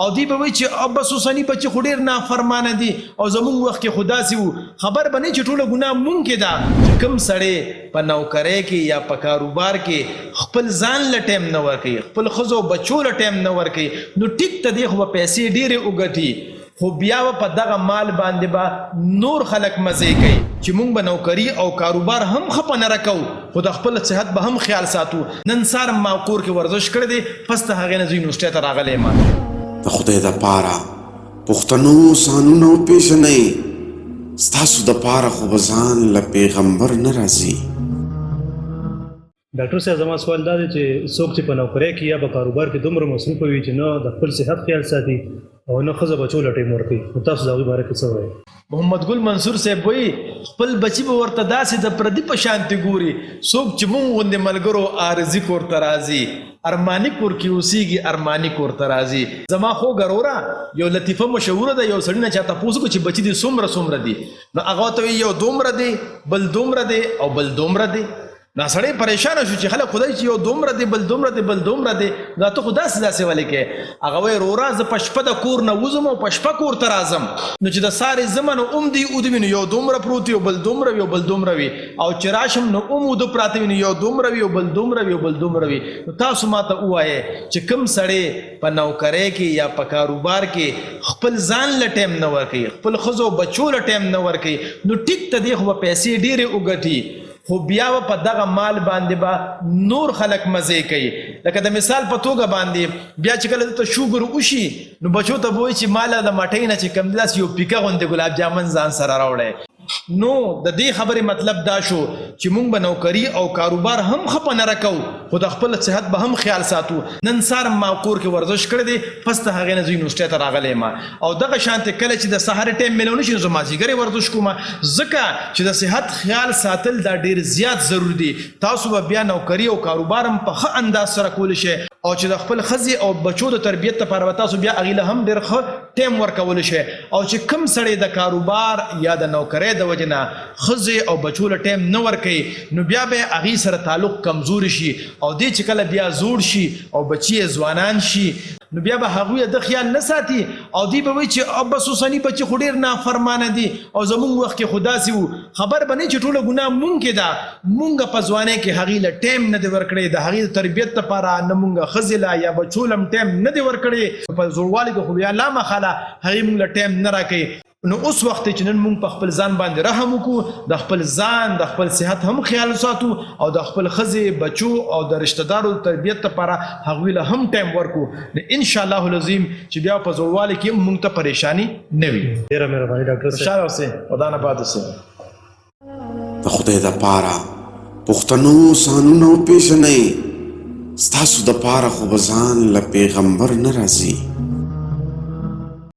او دی به وایي چې بس اوسني بچي خو ډېر نافرمانه دي او زمونږ وخت کې خو داسې وو. خبر به نه چې ټوله ګناه مونږ کې ده. چې کوم سړی په نوکرۍ کې یا په کاروبار کې خپل ځان له ټایم نه ورکوي، خپل ښځو بچو له ټایم نه ورکوي، نو ټیک ته دی خو به پیسې ډېرې وګټي، خو بیا به په دغه مال باندې به نور خلک مزې کوي چې مونږ به نوکري او کاروبار هم ښه په نره کوو، خو د خپل صحت به هم خیال ساتو. نن سهار ما کور کې ورزش کړی دی، پس د هغې نه زه یونیورسټۍ ته راغلی یم. د خدای دپاره پښتنو سانونه وپېژنئ، ستاسو دپاره خو به ځان له پیغمبر نه راځي. ډاکټر صاحب زما سوال دا دی چې څوک چې په نوکرۍ کې یا په کاروبار کې دومره مصروفه وي چې نه د خپل صحت خیال ساتي او نه ښځه بچو له ټایم ورکوي، نو تاسو د هغوی باره کې څه وایئ؟ محمد ګل منصور صاحب وایي خپل بچي به ورته داسې د پردي په شانتې ګوري. څوک چې مونږ غوندې ملګرو عارضي کور ته راځي، ارماني کور کې اوسېږي، ارماني کور ته راځي. زما خوږه وروره یو لطیفه مشهوره ده، یو سړي نه چا تپوس وکړو چې بچي دې څومره دی، نو هغه ورته وایي یو دومره دی، بل دومره دی او بل دومره دی. دا سړی پریشانه شو چې خلک خدای چې یو دومره دی بل دومره دی بل دومره دی، دا ته خو داسې ولې کوې؟ هغه وایي وروره زه په شپه د کور نه وځم او په شپه کور ته راځم، نو چې د سارې ځمه نو اوم دی اوده وي نو یو دومره پروت وي او بل دومره وي او بل دومره وي، او چې راشم نو اوم اوده پراته وي نو یو دومره وي او بل دومره وي او بل دومره وي. نو تاسو ما ته ووایئ چې کوم سړی په نوکرۍ کې یا په کاروبار کې خپل ځان له ټایم نه ورکوي، خپل ښځو بچو له ټایم نه ورکوي، نو ټیک ته دی خو به پیسې ډېرې وګټي، خو بیا به په دغه مال باندې به نور خلک مزې کوي. لکه د مثال په توګه باندې بیا چې کله دلته شوګر وشي نو بچو ته به وایي چې ماله د مټۍ نه چې کوم داسې یو پیکه غوندې ګلاب جامن ځان سره راوړی. نو د دې خبرې مطلب دا شو چې مونږ به نوکري او کاروبار هم ښه په نره کوو، خو د خپل صحت به هم خیال ساتو. نن سهار ما کور کې ورزش کړی دی، پس د هغې نه زه یونیورسټۍ ته راغلی یم. او دغه شانتې کله چې د سهار ټایم میلاو نه شي نو زه مازدیګرې ورزش کوم، ځکه چې د صحت خیال ساتل دا ډېر زیات ضروري دي. تاسو به بیا نوکري او کاروبار هم په ښه انداز سره کولی شئ، او چې د خپل ښځې او بچو د تربیت لپاره به تاسو بیا هغې له هم ډېر ښه ټایم ورکولی شئ. او چې کوم سړی د کاروبار یا د نوکرۍ د وجې نه ښځې او بچو له ټایم نه ورکوي، نو بیا به یې هغې سره تعلق کمزوري شي، او دی چې کله بیا زوړ شي او بچي یې ځوانان شي نو بیا به هغوی د خیال نه ساتي، او دی به وایي چې بس اوسني بچي خو ډېر نافرمانه دي او زمونږ وخت کې خو داسې وو. خبر به نه چې ټوله ګناه مونږ کې ده. مونږ په ځوانۍ کې هغې له ټایم نه دی ورکړی، د هغې د تربیت لپاره نه مونږ ښځې له یا بچو له هم ټایم نه دی ورکړی. په زوړوالي کې خو بیا لامخاله هغې مونږ له ټایم نه راکوي. نو اوس وخت چې نن مونږ په خپل ځان باندې رحم وکړو، د خپل ځان د خپل صحت هم خیال ساتو، او د خپل ښځې بچو او د رشته دارو د تربیت لپاره هغوی له هم ټایم ورکړو، نو انشاءالله العظیم چې بیا په زوړوالي کې مونږ ته پریشانی نه وي. ډېره مهرباني ډاکټر صاحب. خوشحاله اوسئ، خدا نه باد اوسئ. د خدای دپاره پښتنو سانونه وپېژنئ، ستاسو دپاره خو به ځان له پیغمبر نه راځي.